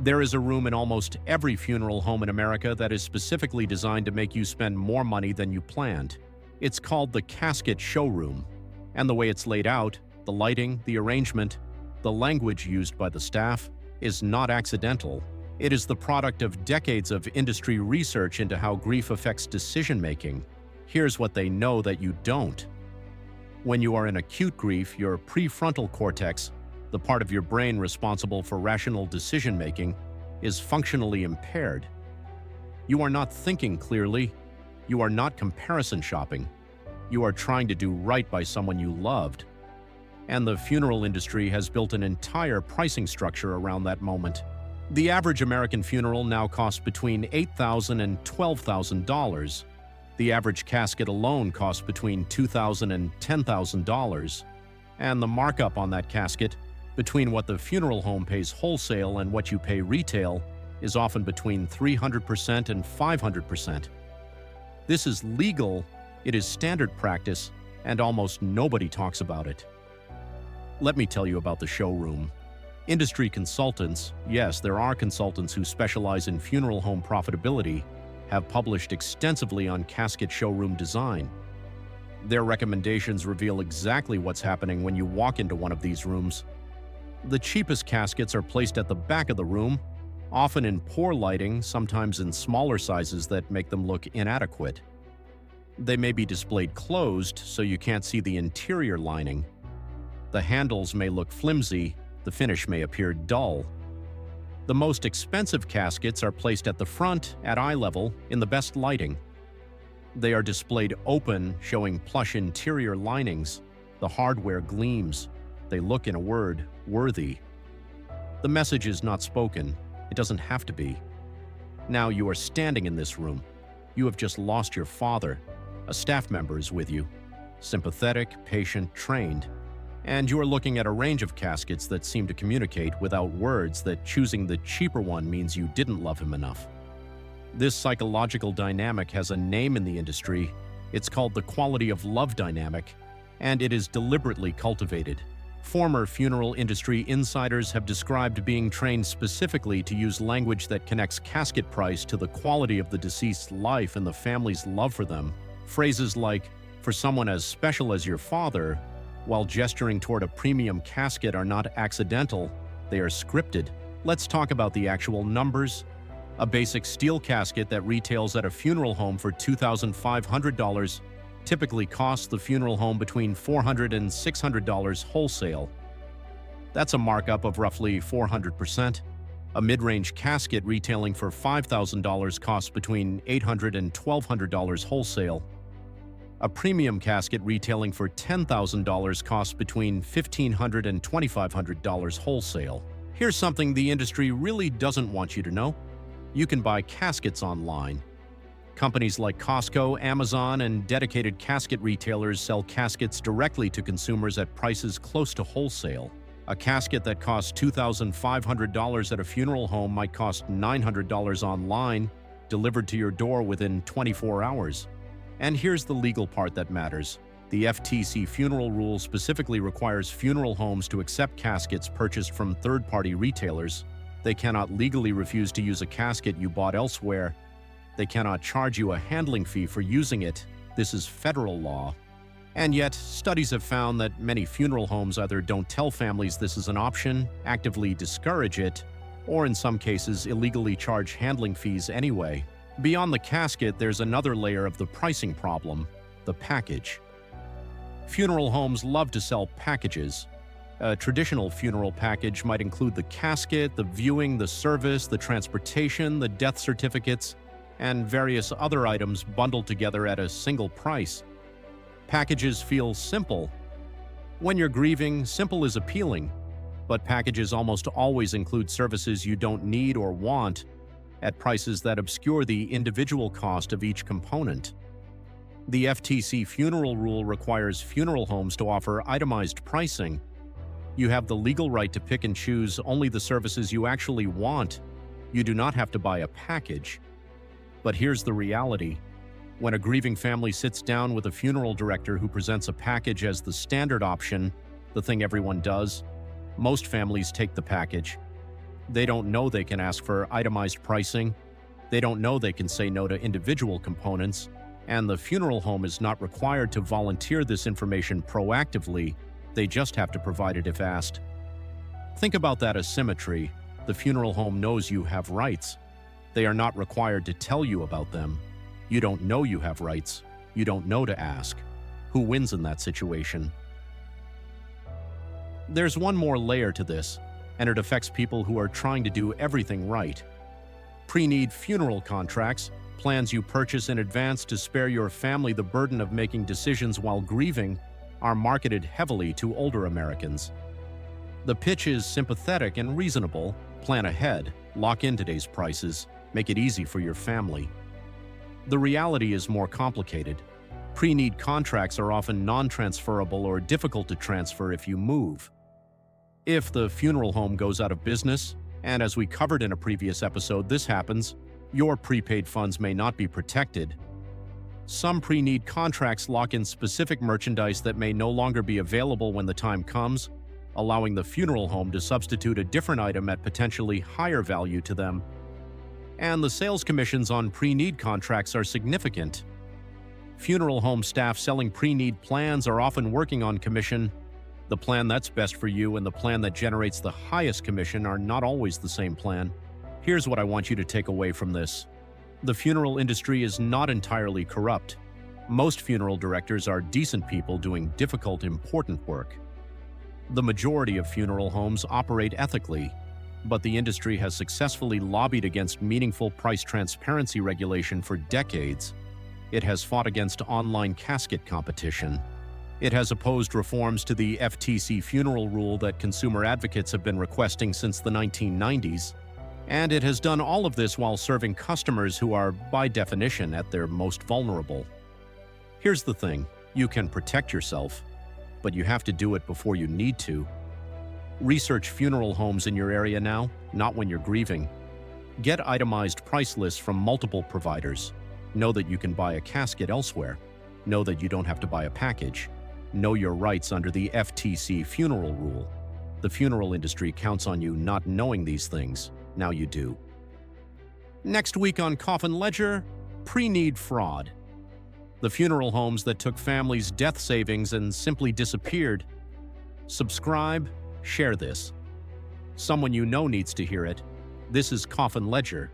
There is a room in almost every funeral home in America that is specifically designed to make you spend more money than you planned. It's called the casket showroom. And the way it's laid out, the lighting, the arrangement, the language used by the staff, is not accidental. It is the product of decades of industry research into how grief affects decision-making. Here's what they know that you don't. When you are in acute grief, your prefrontal cortex, the part of your brain responsible for rational decision-making, is functionally impaired. You are not thinking clearly. You are not comparison shopping. You are trying to do right by someone you loved. And the funeral industry has built an entire pricing structure around that moment. The average American funeral now costs between $8,000 and $12,000. The average casket alone costs between $2,000 and $10,000. And the markup on that casket, between what the funeral home pays wholesale and what you pay retail, is often between 300% and 500%. This is legal, it is standard practice, and almost nobody talks about it. Let me tell you about the showroom. Industry consultants, yes, there are consultants who specialize in funeral home profitability, have published extensively on casket showroom design. Their recommendations reveal exactly what's happening when you walk into one of these rooms. The cheapest caskets are placed at the back of the room, often in poor lighting, sometimes in smaller sizes that make them look inadequate. They may be displayed closed, so you can't see the interior lining. The handles may look flimsy, the finish may appear dull. The most expensive caskets are placed at the front, at eye level, in the best lighting. They are displayed open, showing plush interior linings. The hardware gleams. They look, in a word, worthy. The message is not spoken. It doesn't have to be. Now you are standing in this room. You have just lost your father. A staff member is with you. Sympathetic, patient, trained. And you are looking at a range of caskets that seem to communicate without words that choosing the cheaper one means you didn't love him enough. This psychological dynamic has a name in the industry. It's called the quality of love dynamic, and it is deliberately cultivated. Former funeral industry insiders have described being trained specifically to use language that connects casket price to the quality of the deceased's life and the family's love for them. Phrases like, "for someone as special as your father," while gesturing toward a premium casket, are not accidental, they are scripted. Let's talk about the actual numbers. A basic steel casket that retails at a funeral home for $2,500 typically costs the funeral home between $400 and $600 wholesale. That's a markup of roughly 400%. A mid-range casket retailing for $5,000 costs between $800 and $1,200 wholesale. A premium casket retailing for $10,000 costs between $1,500 and $2,500 wholesale. Here's something the industry really doesn't want you to know. You can buy caskets online. Companies like Costco, Amazon, and dedicated casket retailers sell caskets directly to consumers at prices close to wholesale. A casket that costs $2,500 at a funeral home might cost $900 online, delivered to your door within 24 hours. And here's the legal part that matters. The FTC funeral rule specifically requires funeral homes to accept caskets purchased from third-party retailers. They cannot legally refuse to use a casket you bought elsewhere. They cannot charge you a handling fee for using it. This is federal law. And yet, studies have found that many funeral homes either don't tell families this is an option, actively discourage it, or in some cases illegally charge handling fees anyway. Beyond the casket, there's another layer of the pricing problem: the package. Funeral homes love to sell packages. A traditional funeral package might include the casket, the viewing, the service, the transportation, the death certificates, and various other items bundled together at a single price. Packages feel simple. When you're grieving, simple is appealing, but packages almost always include services you don't need or want, at prices that obscure the individual cost of each component. The FTC funeral rule requires funeral homes to offer itemized pricing. You have the legal right to pick and choose only the services you actually want. You do not have to buy a package. But here's the reality. When a grieving family sits down with a funeral director who presents a package as the standard option, the thing everyone does, most families take the package. They don't know they can ask for itemized pricing. They don't know they can say no to individual components, and the funeral home is not required to volunteer this information proactively. They just have to provide it if asked. Think about that asymmetry. The funeral home knows you have rights. They are not required to tell you about them. You don't know you have rights. You don't know to ask. Who wins in that situation? There's one more layer to this, and it affects people who are trying to do everything right. Pre-need funeral contracts, plans you purchase in advance to spare your family the burden of making decisions while grieving, are marketed heavily to older Americans. The pitch is sympathetic and reasonable. Plan ahead, lock in today's prices, make it easy for your family. The reality is more complicated. Pre-need contracts are often non-transferable or difficult to transfer if you move. If the funeral home goes out of business, and as we covered in a previous episode, this happens, your prepaid funds may not be protected. Some pre-need contracts lock in specific merchandise that may no longer be available when the time comes, allowing the funeral home to substitute a different item at potentially higher value to them. And the sales commissions on pre-need contracts are significant. Funeral home staff selling pre-need plans are often working on commission. The plan that's best for you and the plan that generates the highest commission are not always the same plan. Here's what I want you to take away from this. The funeral industry is not entirely corrupt. Most funeral directors are decent people doing difficult, important work. The majority of funeral homes operate ethically, but the industry has successfully lobbied against meaningful price transparency regulation for decades. It has fought against online casket competition. It has opposed reforms to the FTC funeral rule that consumer advocates have been requesting since the 1990s. And it has done all of this while serving customers who are, by definition, at their most vulnerable. Here's the thing, you can protect yourself, but you have to do it before you need to. Research funeral homes in your area now, not when you're grieving. Get itemized price lists from multiple providers. Know that you can buy a casket elsewhere. Know that you don't have to buy a package. Know your rights under the FTC funeral rule. The funeral industry counts on you not knowing these things. Now you do. Next week on Coffin Ledger, pre-need fraud. The funeral homes that took families' death savings and simply disappeared. Subscribe, share this. Someone you know needs to hear it. This is Coffin Ledger.